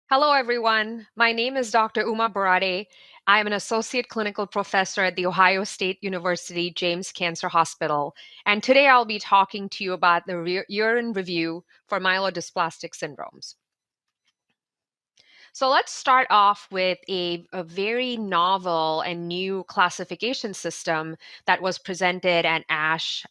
Hello, everyone. My name is Dr. Uma Borate. I am an associate clinical professor at The Ohio State University James Cancer Hospital. And today I'll be talking to you about the urine review for myelodysplastic syndromes. So let's start off with a very novel and new classification system that was presented at ASH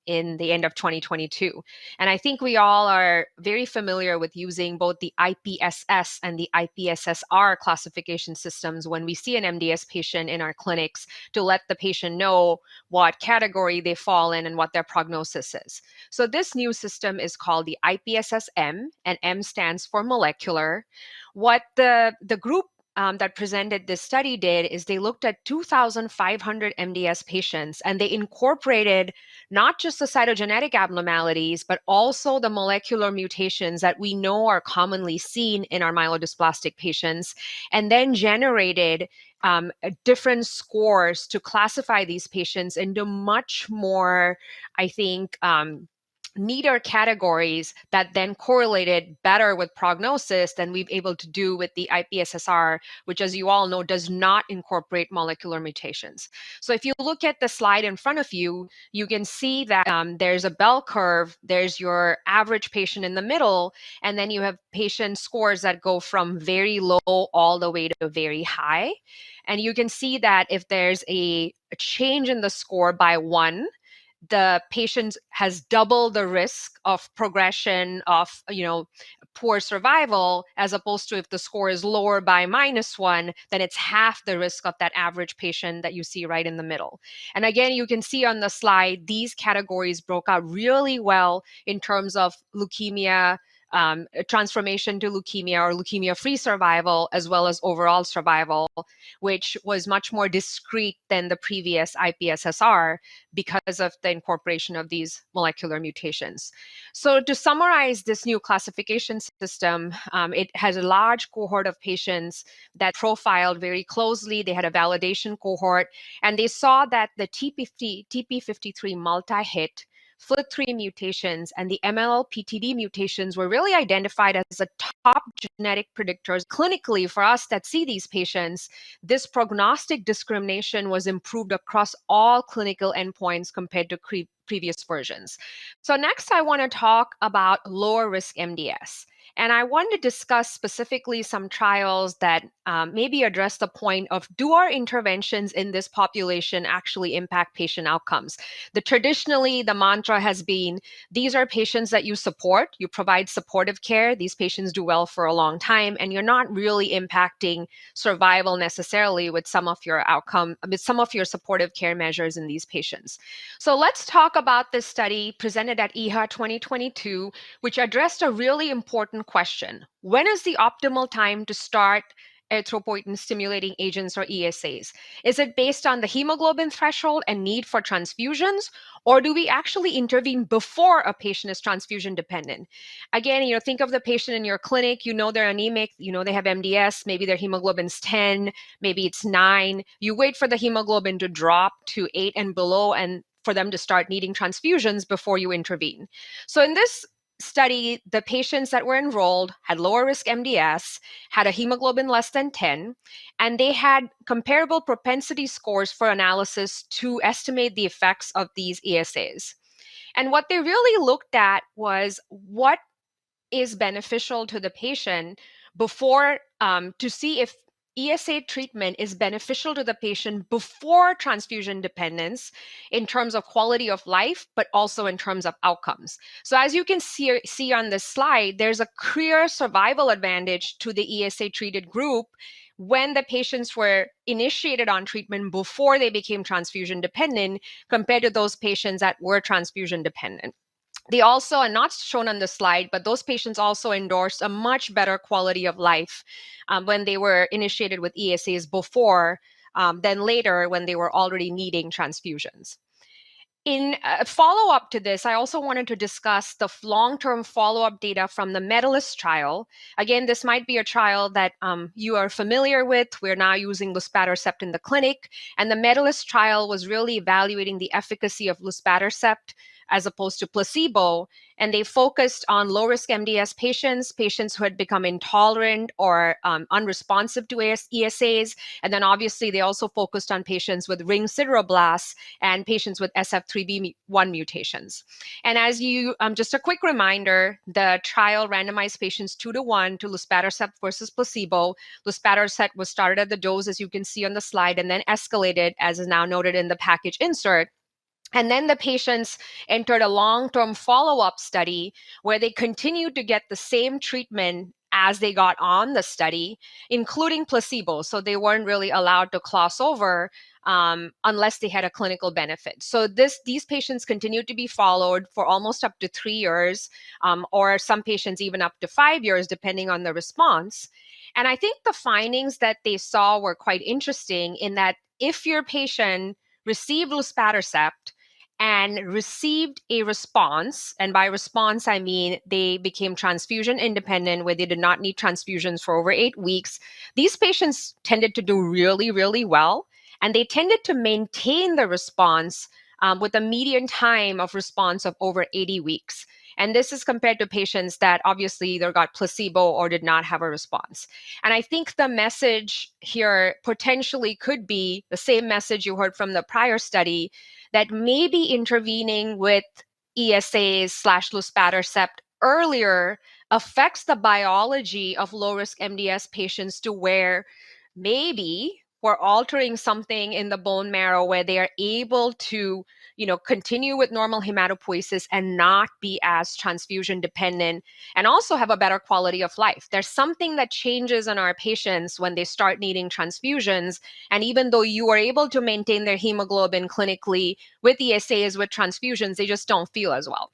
in the end of 2022. And I think we all are very familiar with using both the IPSS and the IPSSR classification systems when we see an MDS patient in our clinics to let the patient know what category they fall in and what their prognosis is. So this new system is called the IPSS-M, and M stands for molecular. What the group that presented this study did is they looked at 2,500 MDS patients and they incorporated not just the cytogenetic abnormalities, but also the molecular mutations that we know are commonly seen in our myelodysplastic patients, and then generated different scores to classify these patients into much more, I think, neater categories that then correlated better with prognosis than we've able to do with the IPSSR, which, as you all know, does not incorporate molecular mutations. So if you look at the slide in front of you, you can see that there's a bell curve, there's your average patient in the middle, and then you have patient scores that go from very low all the way to very high. And you can see that if there's a change in the score by 1, the patient has double the risk of progression of poor survival, as opposed to if the score is lower by -1, then it's half the risk of that average patient that you see right in the middle. And again, you can see on the slide these categories broke out really well in terms of leukemia, transformation to leukemia or leukemia-free survival, as well as overall survival, which was much more discrete than the previous IPSSR because of the incorporation of these molecular mutations. So to summarize this new classification system, it has a large cohort of patients that profiled very closely. They had a validation cohort, and they saw that the TP53 multi-hit, FLT3 mutations, and the MLL-PTD mutations were really identified as the top genetic predictors clinically for us that see these patients. This prognostic discrimination was improved across all clinical endpoints compared to previous versions. So next, I want to talk about lower risk MDS. And I want to discuss specifically some trials that maybe address the point of, do our interventions in this population actually impact patient outcomes? Traditionally, the mantra has been, these are patients that you support, you provide supportive care, these patients do well for a long time, and you're not really impacting survival necessarily with some of your supportive care measures in these patients. So let's talk about this study presented at EHA 2022, which addressed a really important question. When is the optimal time to start erythropoietin stimulating agents or ESAs? Is it based on the hemoglobin threshold and need for transfusions, or do we actually intervene before a patient is transfusion dependent? Again, think of the patient in your clinic, they're anemic, they have MDS, maybe their hemoglobin's 10, maybe it's 9. You wait for the hemoglobin to drop to 8 and below, and for them to start needing transfusions before you intervene. So in this study, the patients that were enrolled had lower risk MDS, had a hemoglobin less than 10, and they had comparable propensity scores for analysis to estimate the effects of these ESAs. And what they really looked at was what is beneficial to the patient before, to see if ESA treatment is beneficial to the patient before transfusion dependence in terms of quality of life, but also in terms of outcomes. So as you can see on this slide, there's a clear survival advantage to the ESA treated group when the patients were initiated on treatment before they became transfusion dependent compared to those patients that were transfusion dependent. They also, and not shown on the slide, but those patients also endorsed a much better quality of life when they were initiated with ESAs before than later when they were already needing transfusions. In follow-up to this, I also wanted to discuss the long-term follow-up data from the Medalist trial. Again, this might be a trial that you are familiar with. We're now using luspatercept in the clinic, and the Medalist trial was really evaluating the efficacy of luspatercept as opposed to placebo. And they focused on low-risk MDS patients, patients who had become intolerant or unresponsive to ESAs. And then obviously they also focused on patients with ring sideroblasts and patients with SF3B1 mutations. And as just a quick reminder, the trial randomized patients 2-to-1 to luspatercept versus placebo. Luspatercept was started at the dose, as you can see on the slide, and then escalated, as is now noted in the package insert. And then the patients entered a long-term follow-up study where they continued to get the same treatment as they got on the study, including placebo. So they weren't really allowed to cross over unless they had a clinical benefit. So these patients continued to be followed for almost up to 3 years, or some patients even up to 5 years, depending on the response. And I think the findings that they saw were quite interesting in that if your patient received luspatercept and received a response, and by response, I mean they became transfusion independent, where they did not need transfusions for over 8 weeks, these patients tended to do really, really well. And they tended to maintain the response with a median time of response of over 80 weeks. And this is compared to patients that obviously either got placebo or did not have a response. And I think the message here potentially could be the same message you heard from the prior study, that maybe intervening with ESAs/luspatercept earlier affects the biology of low-risk MDS patients to where maybe we're altering something in the bone marrow where they are able to, continue with normal hematopoiesis and not be as transfusion dependent, and also have a better quality of life. There's something that changes in our patients when they start needing transfusions. And even though you are able to maintain their hemoglobin clinically with ESAs, with transfusions, they just don't feel as well.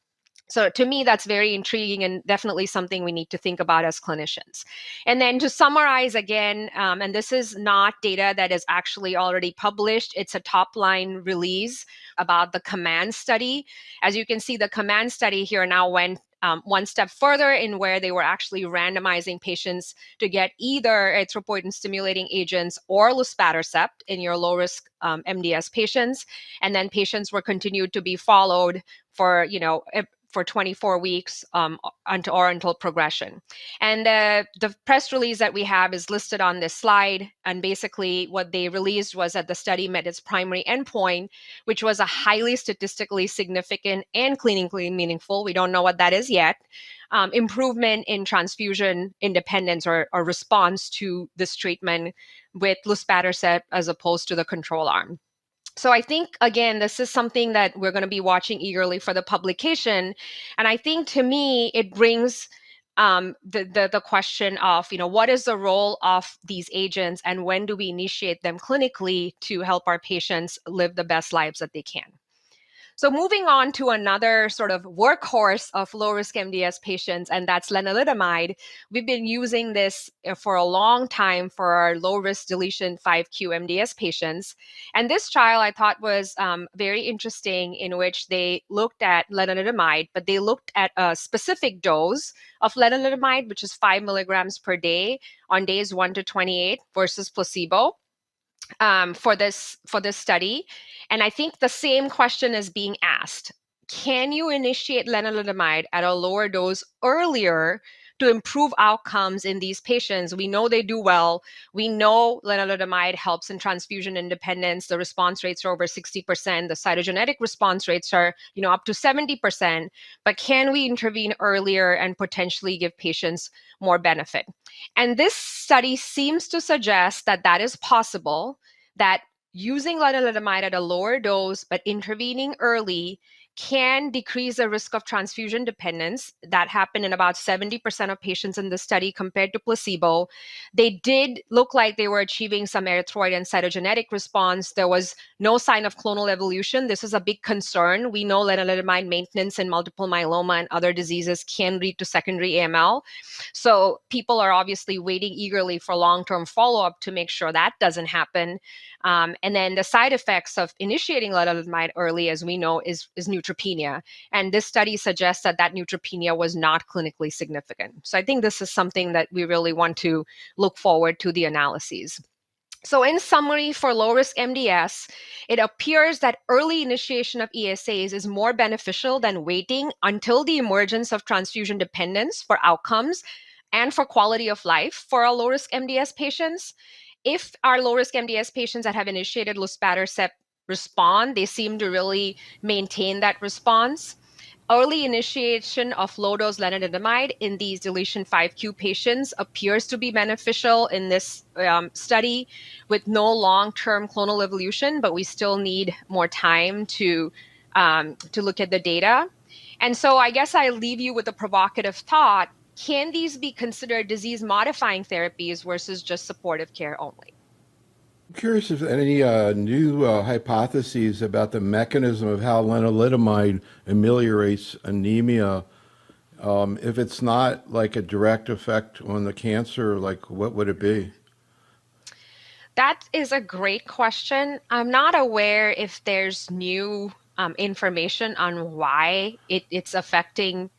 So to me, that's very intriguing and definitely something we need to think about as clinicians. And then to summarize again, and this is not data that is actually already published, it's a top-line release about the COMMAND study. As you can see, the COMMAND study here now went one step further in where they were actually randomizing patients to get either erythropoietin-stimulating agents or luspatercept in your low-risk MDS patients. And then patients were continued to be followed for, for 24 weeks until progression. And the press release that we have is listed on this slide. And basically what they released was that the study met its primary endpoint, which was a highly statistically significant and clinically meaningful, we don't know what that is yet, improvement in transfusion independence or response to this treatment with luspatercept as opposed to the control arm. So I think, again, this is something that we're going to be watching eagerly for the publication. And I think, to me, it brings the question of, what is the role of these agents and when do we initiate them clinically to help our patients live the best lives that they can? So moving on to another sort of workhorse of low-risk MDS patients, and that's lenalidomide. We've been using this for a long time for our low-risk deletion 5q MDS patients. And this trial I thought was very interesting, in which they looked at lenalidomide, but they looked at a specific dose of lenalidomide, which is 5 milligrams per day on days 1 to 28 versus placebo. For this study. And I think the same question is being asked. Can you initiate lenalidomide at a lower dose earlier to improve outcomes in these patients? We know they do well. We know lenalidomide helps in transfusion independence. The response rates are over 60%. The cytogenetic response rates are, up to 70%. But can we intervene earlier and potentially give patients more benefit? And this study seems to suggest that that is possible, that using lenalidomide at a lower dose but intervening early can decrease the risk of transfusion dependence. That happened in about 70% of patients in the study compared to placebo. They did look like they were achieving some erythroid and cytogenetic response. There was no sign of clonal evolution. This is a big concern. We know lenalidomide maintenance in multiple myeloma and other diseases can lead to secondary AML. So people are obviously waiting eagerly for long-term follow-up to make sure that doesn't happen. And then the side effects of initiating lenalidomide early, as we know, is neutropenia. And this study suggests that neutropenia was not clinically significant. So I think this is something that we really want to look forward to the analyses. So in summary, for low-risk MDS, it appears that early initiation of ESAs is more beneficial than waiting until the emergence of transfusion dependence for outcomes and for quality of life for our low-risk MDS patients. If our low-risk MDS patients that have initiated luspatercept respond, they seem to really maintain that response. Early initiation of low-dose lenalidomide in these deletion 5q patients appears to be beneficial in this study with no long-term clonal evolution, but we still need more time to look at the data. And so I guess I leave you with a provocative thought. Can these be considered disease-modifying therapies versus just supportive care only? I'm curious if any new hypotheses about the mechanism of how lenalidomide ameliorates anemia. If it's not like a direct effect on the cancer, like what would it be? That is a great question. I'm not aware if there's new information on why it's affecting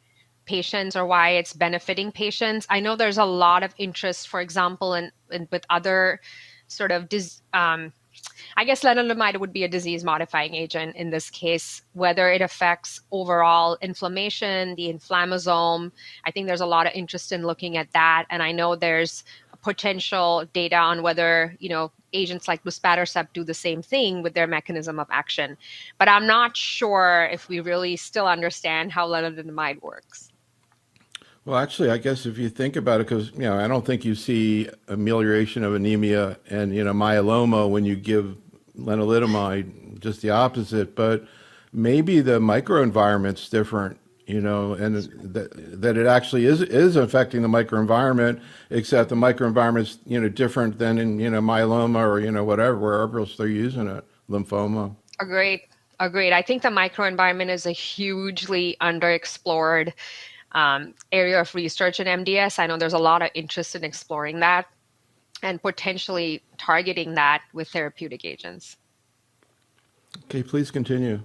patients or why it's benefiting patients. I know there's a lot of interest, for example, in with other sort of I guess lenalidomide would be a disease modifying agent in this case, whether it affects overall inflammation, the inflammasome. I think there's a lot of interest in looking at that. And I know there's potential data on whether, agents like luspatercept do the same thing with their mechanism of action. But I'm not sure if we really still understand how lenalidomide works. Well, actually, I guess if you think about it, because I don't think you see amelioration of anemia and myeloma when you give lenalidomide, just the opposite. But maybe the microenvironment's different, and that it actually is affecting the microenvironment, except the microenvironment's different than in myeloma or whatever, wherever else they're using it, lymphoma. Agreed. Agreed. I think the microenvironment is a hugely underexplored area of research in MDS. I know there's a lot of interest in exploring that and potentially targeting that with therapeutic agents. Okay, please continue.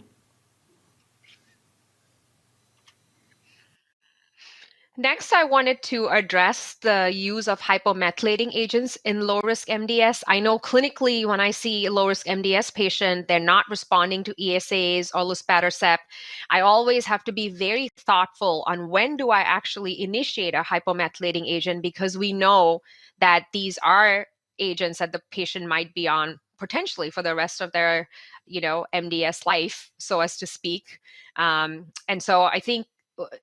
Next, I wanted to address the use of hypomethylating agents in low-risk MDS. I know clinically, when I see a low-risk MDS patient, they're not responding to ESAs or luspatercept. I always have to be very thoughtful on when do I actually initiate a hypomethylating agent, because we know that these are agents that the patient might be on potentially for the rest of their, MDS life, so as to speak. And so I think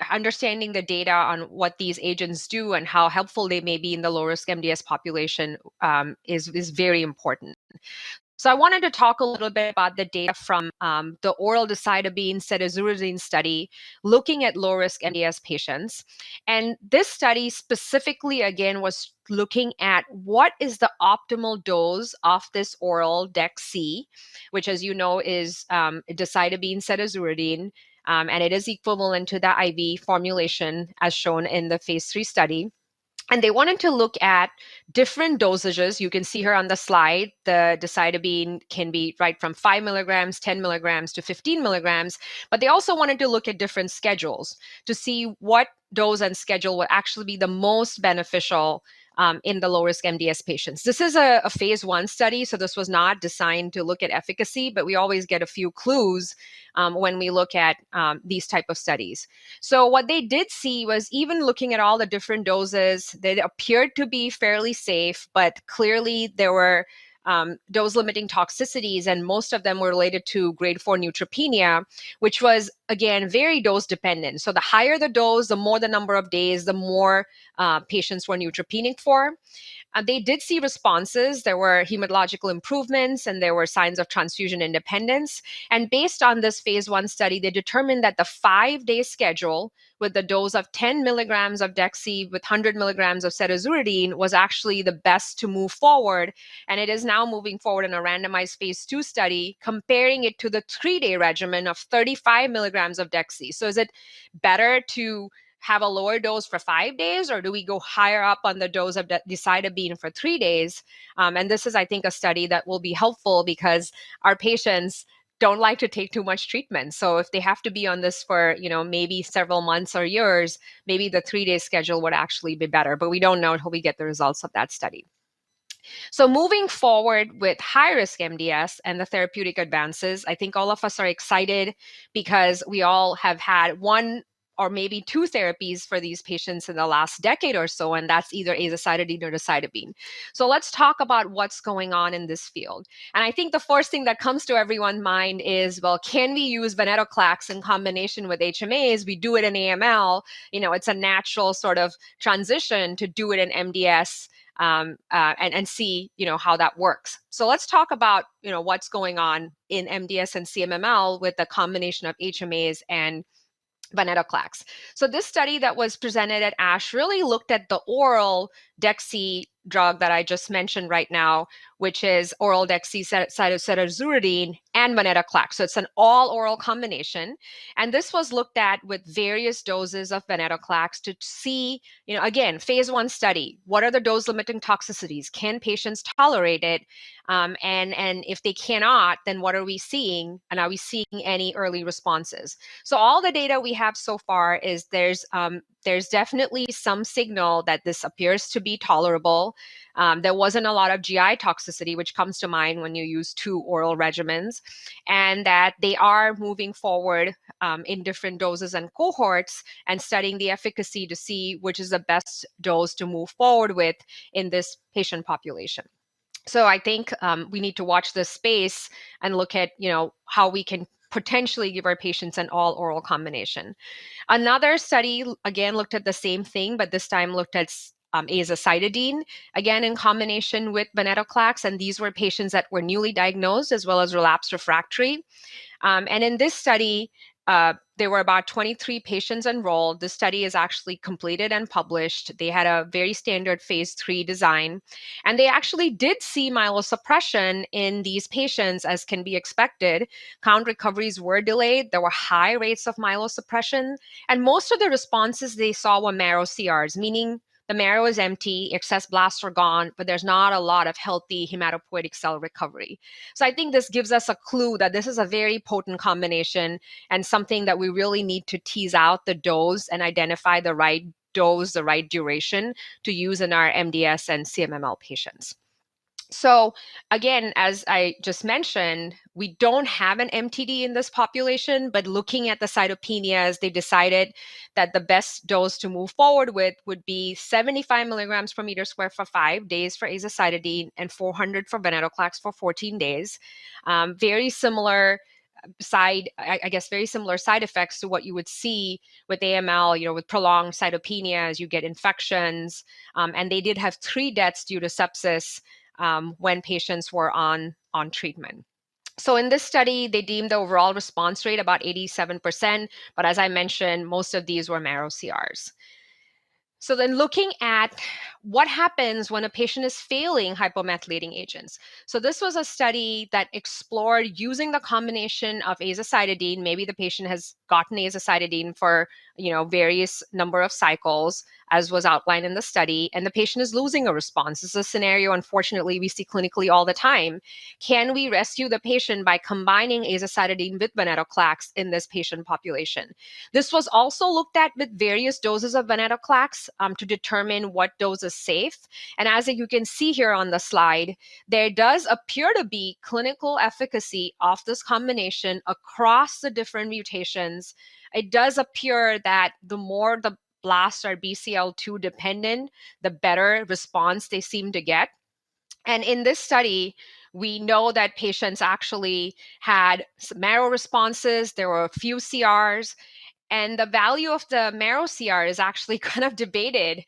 understanding the data on what these agents do and how helpful they may be in the low risk MDS population is very important. So I wanted to talk a little bit about the data from the oral decitabine cedazuridine study looking at low risk MDS patients. And this study specifically, again, was looking at what is the optimal dose of this oral DEC-C, which, as you know, is decitabine cedazuridine, and it is equivalent to the IV formulation as shown in the phase 3 study. And they wanted to look at different dosages. You can see here on the slide, the decitabine can be right from 5 milligrams, 10 milligrams to 15 milligrams. But they also wanted to look at different schedules to see what dose and schedule would actually be the most beneficial in the low risk MDS patients. This is a phase 1 study, so this was not designed to look at efficacy, but we always get a few clues when we look at these type of studies. So what they did see was, even looking at all the different doses, they appeared to be fairly safe, but clearly there were dose-limiting toxicities, and most of them were related to grade 4 neutropenia, which was, again, very dose-dependent. So the higher the dose, the more the number of days, the more patients were neutropenic for. They did see responses. There were hematological improvements, and there were signs of transfusion independence. And based on this phase 1 study, they determined that the 5-day schedule with the dose of 10 milligrams of DEC-C with 100 milligrams of cedazuridine was actually the best to move forward. And it is now moving forward in a randomized phase 2 study, comparing it to the 3-day regimen of 35 milligrams of DEC-C. So is it better to have a lower dose for 5 days, or do we go higher up on the dose of decitabine for 3 days? And this is, I think, a study that will be helpful because our patients don't like to take too much treatment. So if they have to be on this for, maybe several months or years, maybe the 3-day schedule would actually be better, but we don't know until we get the results of that study. So moving forward with high-risk MDS and the therapeutic advances, I think all of us are excited because we all have had one or maybe two therapies for these patients in the last decade or so, and that's either azacitidine or decitabine. So let's talk about what's going on in this field. And I think the first thing that comes to everyone's mind is, well, can we use venetoclax in combination with HMAs? We do it in AML. It's a natural sort of transition to do it in MDS and see how that works. So let's talk about what's going on in MDS and CMML with the combination of HMAs and venetoclax. So this study that was presented at ASH really looked at the oral DEXY drug that I just mentioned right now, which is oral dexicetabine and venetoclax. So it's an all oral combination. And this was looked at with various doses of venetoclax to see, again, phase 1 study. What are the dose limiting toxicities? Can patients tolerate it? And if they cannot, then what are we seeing? And are we seeing any early responses? So all the data we have so far is there's definitely some signal that this appears to be tolerable. There wasn't a lot of GI toxicity, which comes to mind when you use 2 oral regimens, and that they are moving forward in different doses and cohorts and studying the efficacy to see which is the best dose to move forward with in this patient population. So I think we need to watch this space and look at, how we can potentially give our patients an all oral combination. Another study, again, looked at the same thing, but this time looked at azacitidine, again, in combination with venetoclax. And these were patients that were newly diagnosed as well as relapsed refractory. And in this study, there were about 23 patients enrolled. The study is actually completed and published. They had a very standard phase 3 design. And they actually did see myelosuppression in these patients, as can be expected. Count recoveries were delayed. There were high rates of myelosuppression. And most of the responses they saw were marrow CRs, meaning the marrow is empty, excess blasts are gone, but there's not a lot of healthy hematopoietic cell recovery. So I think this gives us a clue that this is a very potent combination and something that we really need to tease out the dose and identify the right dose, the right duration to use in our MDS and CMML patients. So again, as I just mentioned, we don't have an MTD in this population, but looking at the cytopenias, they decided that the best dose to move forward with would be 75 milligrams per meter square for 5 days for azacitidine and 400 for venetoclax for 14 days. Very similar very similar side effects to what you would see with AML, with prolonged cytopenias, you get infections, and they did have 3 deaths due to sepsis when patients were on treatment. So in this study, they deemed the overall response rate about 87%, but as I mentioned, most of these were marrow CRs. So then looking at what happens when a patient is failing hypomethylating agents. So this was a study that explored using the combination of azacitidine. Maybe the patient has gotten azacitidine for various number of cycles, as was outlined in the study, and the patient is losing a response. This is a scenario, unfortunately, we see clinically all the time. Can we rescue the patient by combining azacitidine with venetoclax in this patient population? This was also looked at with various doses of venetoclax to determine what dose is safe. And as you can see here on the slide, there does appear to be clinical efficacy of this combination across the different mutations. It does appear that the more the blasts are BCL2 dependent, the better response they seem to get. And in this study, we know that patients actually had marrow responses. There were a few CRs. And the value of the marrow CR is actually kind of debated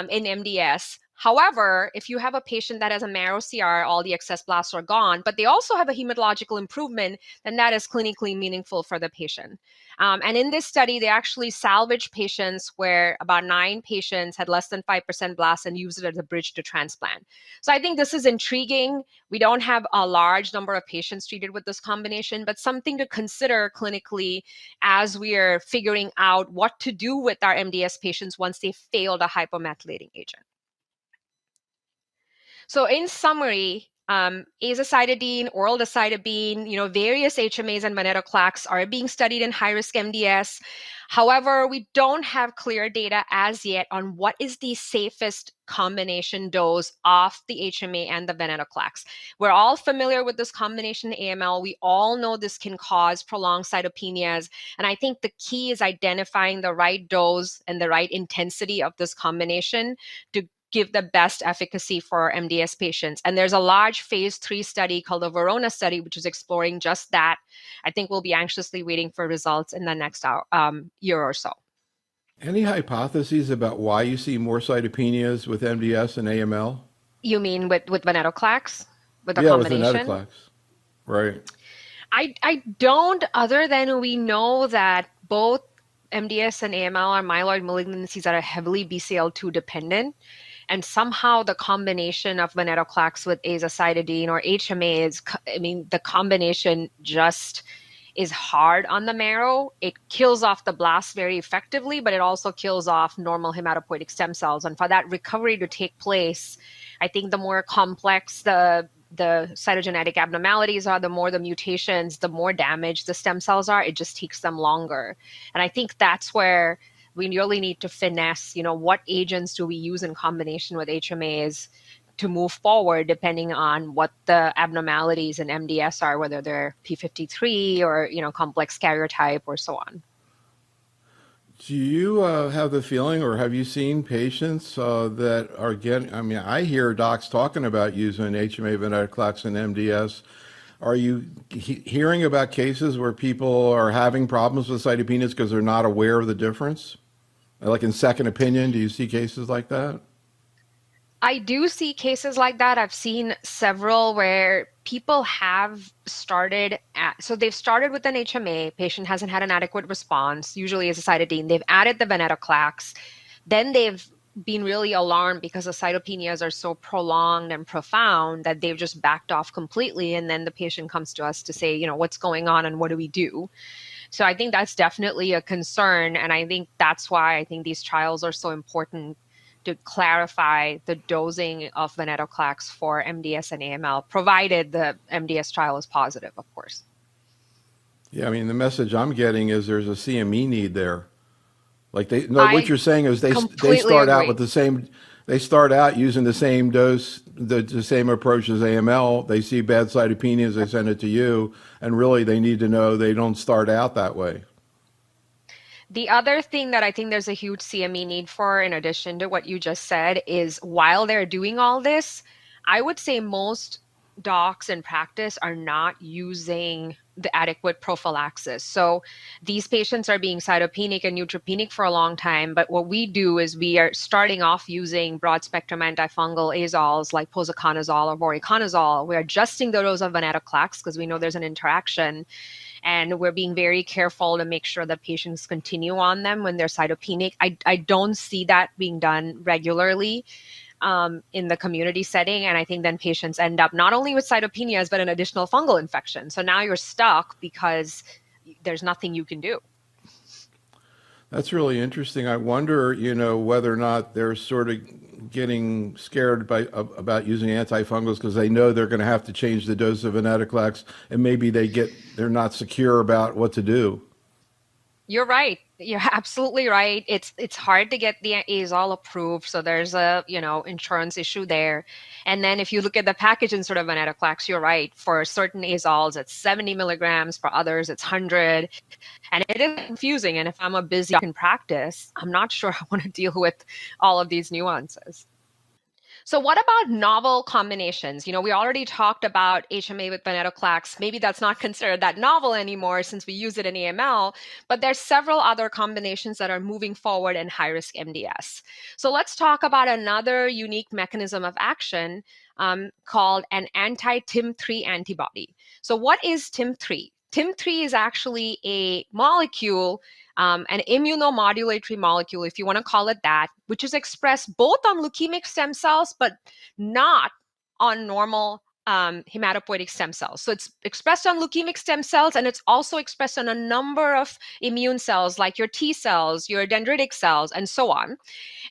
in MDS. However, if you have a patient that has a marrow CR, all the excess blasts are gone, but they also have a hematological improvement, then that is clinically meaningful for the patient. And in this study, they actually salvaged patients where about 9 patients had less than 5% blasts and used it as a bridge to transplant. So I think this is intriguing. We don't have a large number of patients treated with this combination, but something to consider clinically as we are figuring out what to do with our MDS patients once they failed a hypomethylating agent. So in summary, azacitidine, oral decitabine, various HMAs and venetoclax are being studied in high-risk MDS. However, we don't have clear data as yet on what is the safest combination dose of the HMA and the venetoclax. We're all familiar with this combination AML. We all know this can cause prolonged cytopenias. And I think the key is identifying the right dose and the right intensity of this combination to give the best efficacy for MDS patients. And there's a large phase 3 study called the Verona study, which is exploring just that. I think we'll be anxiously waiting for results in the next year or so. Any hypotheses about why you see more cytopenias with MDS and AML? You mean with venetoclax, with the Yeah, with combination? venetoclax. Right. I don't, other than we know that both MDS and AML are myeloid malignancies that are heavily BCL2 dependent. And somehow the combination of venetoclax with azacitidine or HMA is, the combination just is hard on the marrow. It kills off the blasts very effectively, but it also kills off normal hematopoietic stem cells. And for that recovery to take place, I think the more complex the cytogenetic abnormalities are, the more the mutations, the more damaged the stem cells are, it just takes them longer. And I think that's where we really need to finesse, what agents do we use in combination with HMAs to move forward, depending on what the abnormalities in MDS are, whether they're P53 or, complex karyotype or so on. Do you have the feeling, or have you seen patients that are getting? I mean, I hear docs talking about using HMA, venetoclax, and MDS. Are you hearing about cases where people are having problems with cytopenias because they're not aware of the difference? Like in second opinion, do you see cases like that? I do see cases like that. I've seen several where people have started so they've started with an HMA, patient hasn't had an adequate response, usually azacitidine. They've added the venetoclax. Then they've been really alarmed because the cytopenias are so prolonged and profound that they've just backed off completely. And then the patient comes to us to say, what's going on and what do we do? So I think that's definitely a concern. And I think that's why I think these trials are so important to clarify the dosing of venetoclax for MDS and AML, provided the MDS trial is positive, of course. Yeah, I mean, the message I'm getting is there's a CME need there. Like no, what I you're saying is they completely start out agree. with the same, they start out using the same dose, the same approach as AML. They see bad cytopenias, they send it to you, and really they need to know they don't start out that way. The other thing that I think there's a huge CME need for, in addition to what you just said, is while they're doing all this, I would say most docs in practice are not using the adequate prophylaxis. So these patients are being cytopenic and neutropenic for a long time, but what we do is we are starting off using broad spectrum antifungal azoles like posaconazole or voriconazole. We're adjusting the dose of venetoclax because we know there's an interaction. And we're being very careful to make sure that patients continue on them when they're cytopenic. I don't see that being done regularly in the community setting. And I think then patients end up not only with cytopenias, but an additional fungal infection. So now you're stuck because there's nothing you can do. That's really interesting. I wonder, whether or not they're sort of getting scared about using antifungals because they know they're going to have to change the dose of venetoclax, and maybe they're not secure about what to do. You're right. You're absolutely right. It's hard to get the azole approved, so there's a insurance issue there. And then if you look at the package insert of venetoclax, you're right. For certain azoles, it's 70 milligrams. For others, it's 100. And it is confusing. And if I'm a busy in practice, I'm not sure I want to deal with all of these nuances. So what about novel combinations? We already talked about HMA with venetoclax. Maybe that's not considered that novel anymore since we use it in AML, but there's several other combinations that are moving forward in high-risk MDS. So let's talk about another unique mechanism of action called an anti-TIM3 antibody. So what is TIM3? TIM3 is actually a molecule, an immunomodulatory molecule, if you want to call it that, which is expressed both on leukemic stem cells, but not on normal hematopoietic stem cells. So it's expressed on leukemic stem cells, and it's also expressed on a number of immune cells, like your T cells, your dendritic cells, and so on.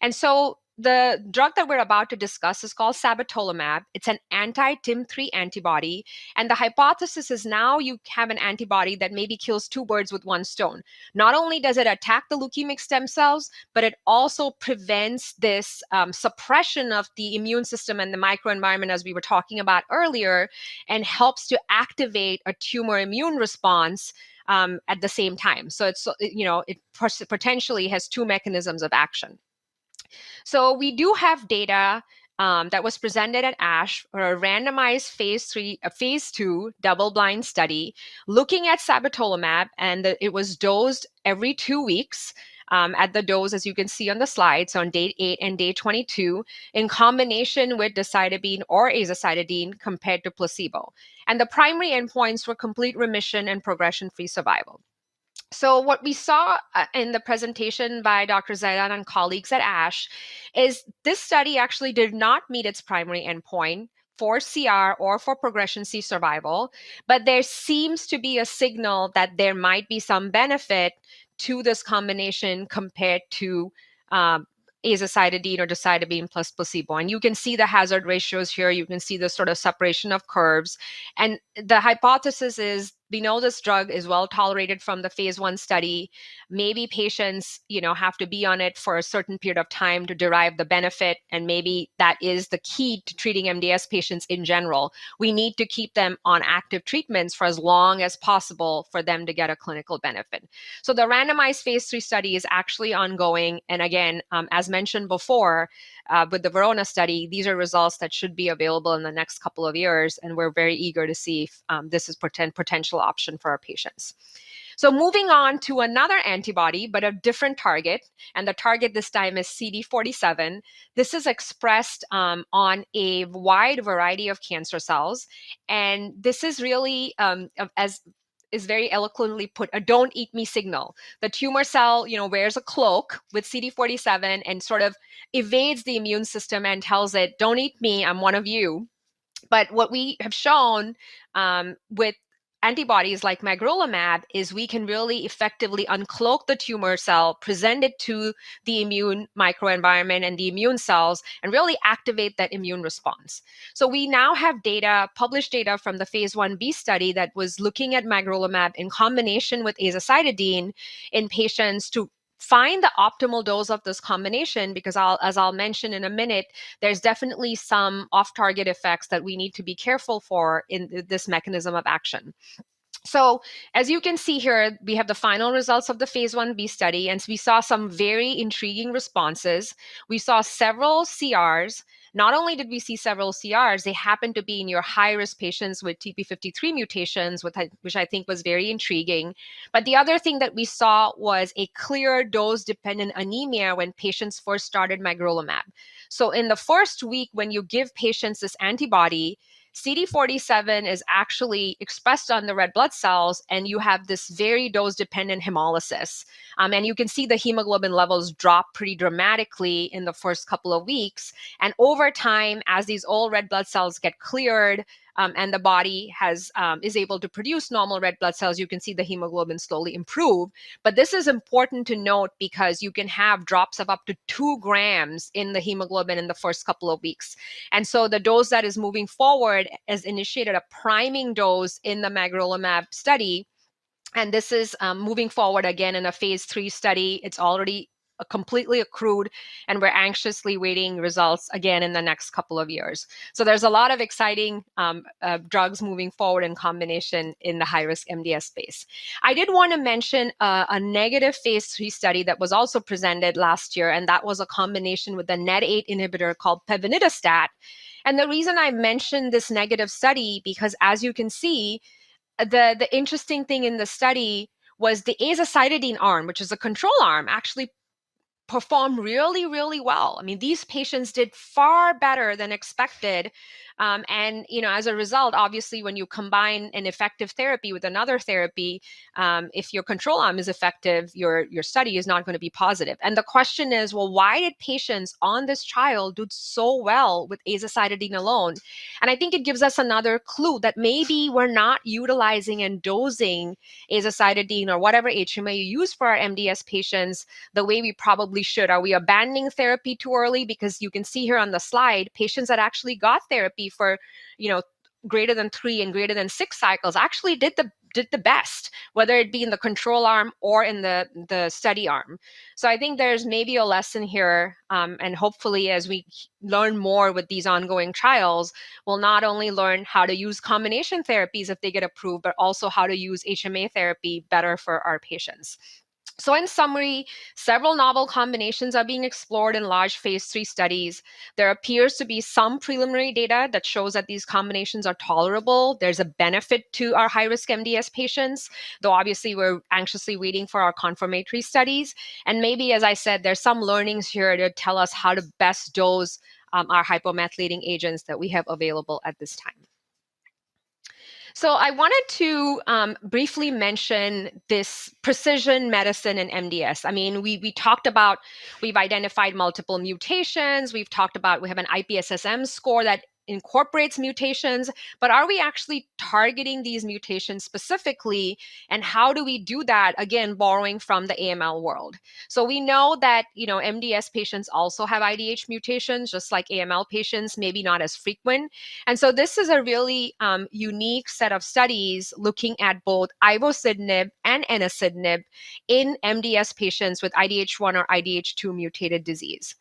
And so the drug that we're about to discuss is called sabatolimab. It's an anti-TIM3 antibody. And the hypothesis is now you have an antibody that maybe kills two birds with one stone. Not only does it attack the leukemic stem cells, but it also prevents this suppression of the immune system and the microenvironment, as we were talking about earlier, and helps to activate a tumor immune response at the same time. So it potentially has two mechanisms of action. So we do have data that was presented at ASH for a randomized phase 2 double-blind study looking at sabatolimab, and it was dosed every 2 weeks at the dose, as you can see on the slides, on day 8 and day 22, in combination with decitabine or azacitidine compared to placebo. And the primary endpoints were complete remission and progression-free survival. So what we saw in the presentation by Dr. Zaidan and colleagues at ASH is this study actually did not meet its primary endpoint for CR or for progression-free survival, but there seems to be a signal that there might be some benefit to this combination compared to azacitidine or decitabine plus placebo. And you can see the hazard ratios here. You can see the sort of separation of curves. And the hypothesis is we know this drug is well tolerated from the phase 1 study. Maybe patients, have to be on it for a certain period of time to derive the benefit. And maybe that is the key to treating MDS patients in general. We need to keep them on active treatments for as long as possible for them to get a clinical benefit. So the randomized phase 3 study is actually ongoing. And again, as mentioned before, with the Verona study, these are results that should be available in the next couple of years. And we're very eager to see if this is potential option for our patients. So moving on to another antibody, but a different target, and the target this time is CD47. This is expressed on a wide variety of cancer cells, and this is really, as is very eloquently put, a don't eat me signal. The tumor cell, wears a cloak with CD47 and sort of evades the immune system and tells it, don't eat me, I'm one of you. But what we have shown with antibodies like magrolimab is we can really effectively uncloak the tumor cell, present it to the immune microenvironment and the immune cells, and really activate that immune response. So we now have data, published data from the phase 1b study that was looking at magrolimab in combination with azacitidine in patients to find the optimal dose of this combination, because as I'll mention in a minute, there's definitely some off-target effects that we need to be careful for in this mechanism of action. So as you can see here, we have the final results of the phase 1b study, and we saw some very intriguing responses. We saw several CRs. Not only did we see several CRs, they happened to be in your high-risk patients with TP53 mutations, which I think was very intriguing. But the other thing that we saw was a clear dose-dependent anemia when patients first started magrolimab. So in the first week, when you give patients this antibody, CD47 is actually expressed on the red blood cells, and you have this very dose-dependent hemolysis. And you can see the hemoglobin levels drop pretty dramatically in the first couple of weeks. And over time, as these old red blood cells get cleared, and the body is able to produce normal red blood cells, you can see the hemoglobin slowly improve. But this is important to note because you can have drops of up to 2 grams in the hemoglobin in the first couple of weeks. And so the dose that is moving forward has initiated a priming dose in the magrolimab study. And this is moving forward again in a phase 3 study. It's already completely accrued, and we're anxiously waiting results again in the next couple of years. So there's a lot of exciting drugs moving forward in combination in the high-risk MDS space. I did want to mention a negative phase 3 study that was also presented last year, and that was a combination with the NET8 inhibitor called pevonedistat. And the reason I mentioned this negative study, because as you can see, the interesting thing in the study was the azacitidine arm, which is a control arm, actually performed really, really well. I mean, these patients did far better than expected. And, as a result, obviously, when you combine an effective therapy with another therapy, if your control arm is effective, your study is not going to be positive. And the question is, well, why did patients on this trial do so well with azacitidine alone? And I think it gives us another clue that maybe we're not utilizing and dosing azacitidine or whatever HMA you use for our MDS patients the way we probably really should. Are we abandoning therapy too early? Because you can see here on the slide, patients that actually got therapy for, greater than 3 and greater than 6 cycles actually did the best, whether it be in the control arm or in the study arm. So I think there's maybe a lesson here, and hopefully as we learn more with these ongoing trials, we'll not only learn how to use combination therapies if they get approved, but also how to use HMA therapy better for our patients. So in summary, several novel combinations are being explored in large phase 3 studies. There appears to be some preliminary data that shows that these combinations are tolerable. There's a benefit to our high-risk MDS patients, though obviously we're anxiously waiting for our confirmatory studies. And maybe, as I said, there's some learnings here to tell us how to best dose our hypomethylating agents that we have available at this time. So I wanted to briefly mention this precision medicine in MDS. I mean, we talked about, we've identified multiple mutations. We've talked about, we have an IPSSM score that incorporates mutations, but are we actually targeting these mutations specifically? And how do we do that? Again, borrowing from the AML world. So we know that, MDS patients also have IDH mutations, just like AML patients, maybe not as frequent. And so this is a really unique set of studies looking at both ivosidenib and enasidenib in MDS patients with IDH1 or IDH2 mutated disease.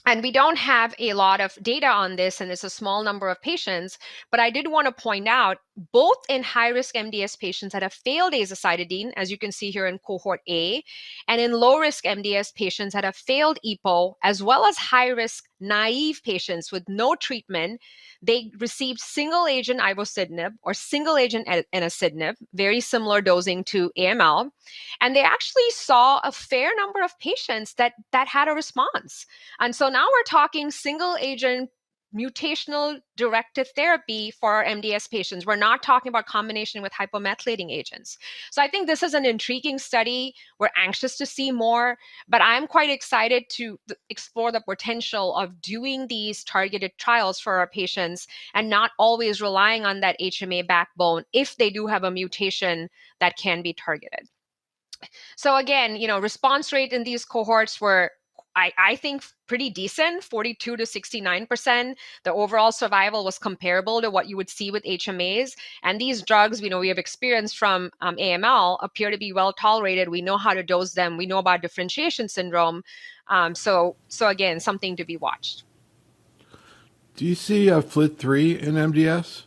And we don't have a lot of data on this, and it's a small number of patients, but I did want to point out both in high-risk MDS patients that have failed azacitidine, as you can see here in cohort A, and in low-risk MDS patients that have failed EPO, as well as high-risk naive patients with no treatment, they received single-agent ivosidenib or single-agent enasidenib, very similar dosing to AML, and they actually saw a fair number of patients that had a response. And so now we're talking single agent mutational directed therapy for our MDS patients. We're not talking about combination with hypomethylating agents. So I think this is an intriguing study. We're anxious to see more, but I'm quite excited to explore the potential of doing these targeted trials for our patients and not always relying on that HMA backbone if they do have a mutation that can be targeted. So again, response rate in these cohorts were, I think, pretty decent, 42 to 69%. The overall survival was comparable to what you would see with HMAs. And these drugs, we have experience from AML, appear to be well tolerated. We know how to dose them. We know about differentiation syndrome. So again, something to be watched. Do you see a FLT3 in MDS?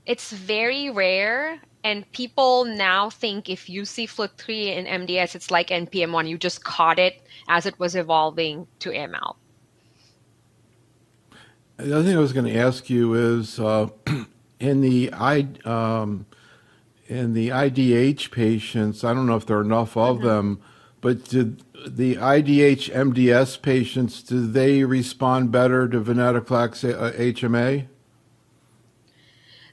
It's very rare. And people now think if you see FLT3 in MDS, it's like NPM1. You just caught it as it was evolving to AML. The other thing I was going to ask you is in the IDH patients, I don't know if there are enough of them, but did the IDH MDS patients, do they respond better to venetoclax HMA?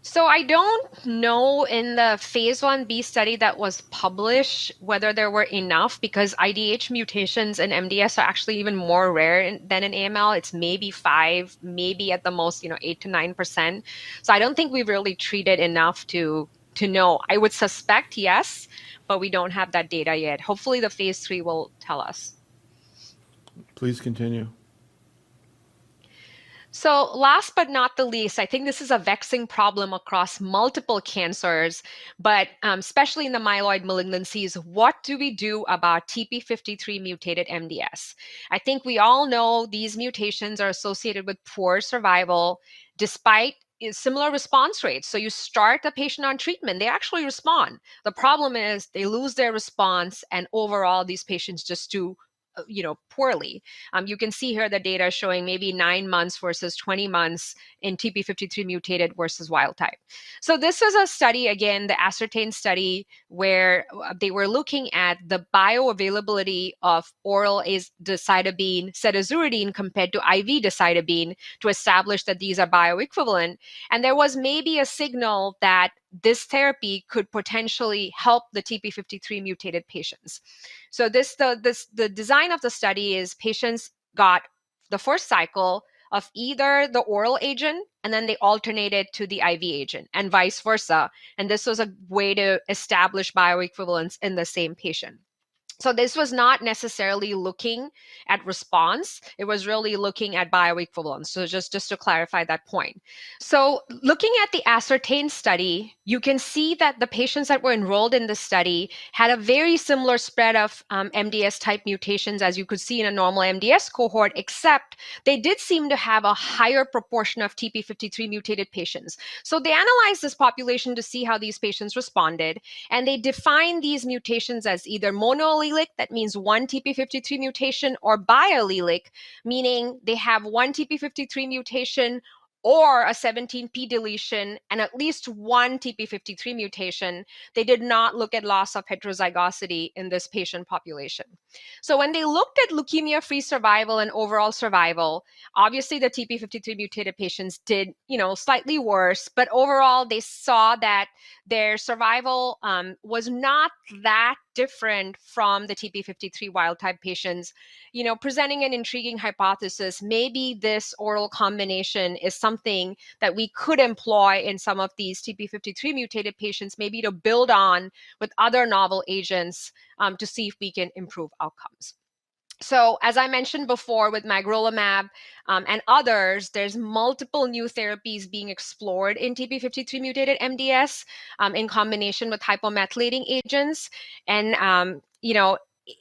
So I don't know in the phase 1b study that was published whether there were enough, because IDH mutations in MDS are actually even more rare than in AML. It's maybe 5, maybe at the most, 8 to 9%. So I don't think we've really treated enough to know. I would suspect yes, but we don't have that data yet. Hopefully the phase 3 will tell us. Please continue. So last but not the least, I think this is a vexing problem across multiple cancers, but especially in the myeloid malignancies. What do we do about TP53 mutated MDS? I think we all know these mutations are associated with poor survival despite similar response rates. So you start the patient on treatment, they actually respond. The problem is they lose their response, and overall these patients just do poorly. You can see here the data showing maybe 9 months versus 20 months in TP53 mutated versus wild type. So this is a study, again, the Ascertain study, where they were looking at the bioavailability of oral decitabine, cedazuridine compared to IV decitabine to establish that these are bioequivalent. And there was maybe a signal that this therapy could potentially help the TP53 mutated patients. So the design of the study is patients got the first cycle of either the oral agent, and then they alternated to the IV agent, and vice versa. And this was a way to establish bioequivalence in the same patient. So this was not necessarily looking at response. It was really looking at bioequivalence. So just to clarify that point. So looking at the ascertain study, you can see that the patients that were enrolled in the study had a very similar spread of MDS type mutations as you could see in a normal MDS cohort, except they did seem to have a higher proportion of TP53 mutated patients. So they analyzed this population to see how these patients responded, and they defined these mutations as either monoallelic, that means one TP53 mutation, or biallelic, meaning they have one TP53 mutation or a 17p deletion and at least one TP53 mutation. They did not look at loss of heterozygosity in this patient population. So when they looked at leukemia-free survival and overall survival, obviously the TP53 mutated patients did, slightly worse, but overall they saw that their survival was not that different from the TP53 wild type patients, presenting an intriguing hypothesis. Maybe this oral combination is something that we could employ in some of these TP53 mutated patients, maybe to build on with other novel agents to see if we can improve outcomes. So as I mentioned before with magrolimab and others, there's multiple new therapies being explored in TP53 mutated MDS in combination with hypomethylating agents. And,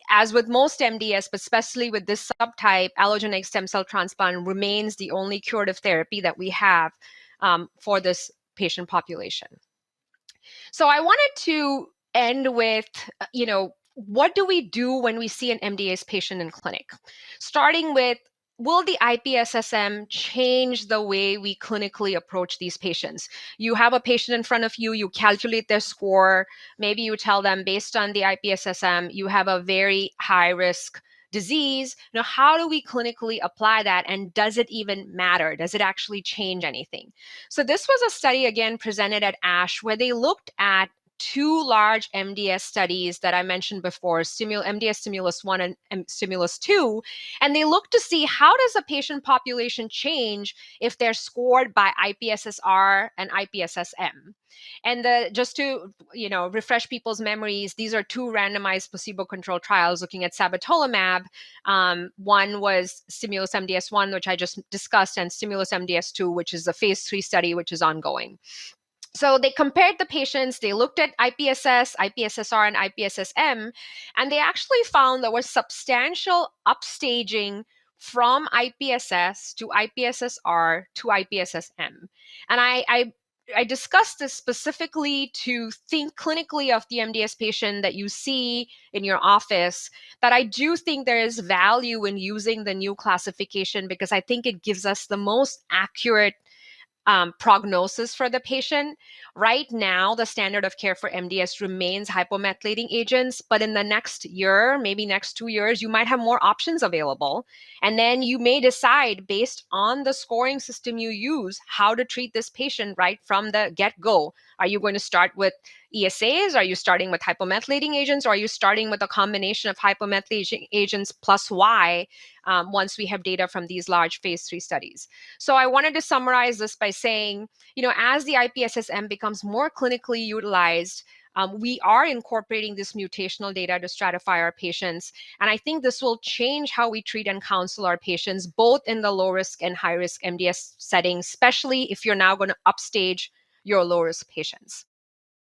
as with most MDS, but especially with this subtype, allogeneic stem cell transplant remains the only curative therapy that we have for this patient population. So I wanted to end with, what do we do when we see an MDS patient in clinic? Starting with, will the IPSSM change the way we clinically approach these patients? You have a patient in front of you, you calculate their score, maybe you tell them based on the IPSSM, you have a very high risk disease. Now, how do we clinically apply that? And does it even matter? Does it actually change anything? So this was a study again presented at ASH where they looked at two large MDS studies that I mentioned before, MDS Stimulus 1 and Stimulus 2, and they looked to see how does a patient population change if they're scored by IPSSR and IPSSM. And just to refresh people's memories, these are two randomized placebo-controlled trials looking at sabatolimab. One was Stimulus MDS1, which I just discussed, and Stimulus MDS2, which is a phase 3 study, which is ongoing. So they compared the patients, they looked at IPSS, IPSSR, and IPSSM, and they actually found there was substantial upstaging from IPSS to IPSSR to IPSSM. And I discussed this specifically to think clinically of the MDS patient that you see in your office, that I do think there is value in using the new classification because I think it gives us the most accurate prognosis for the patient. Right now, the standard of care for MDS remains hypomethylating agents, but in the next year, maybe next 2 years, you might have more options available. And then you may decide based on the scoring system you use how to treat this patient right from the get-go. Are you going to start with ESAs? Are you starting with hypomethylating agents? Or are you starting with a combination of hypomethylating agents plus Y once we have data from these large phase 3 studies? So I wanted to summarize this by saying, as the IPSSM becomes more clinically utilized, we are incorporating this mutational data to stratify our patients. And I think this will change how we treat and counsel our patients, both in the low risk and high risk MDS setting, especially if you're now going to upstage your low risk patients.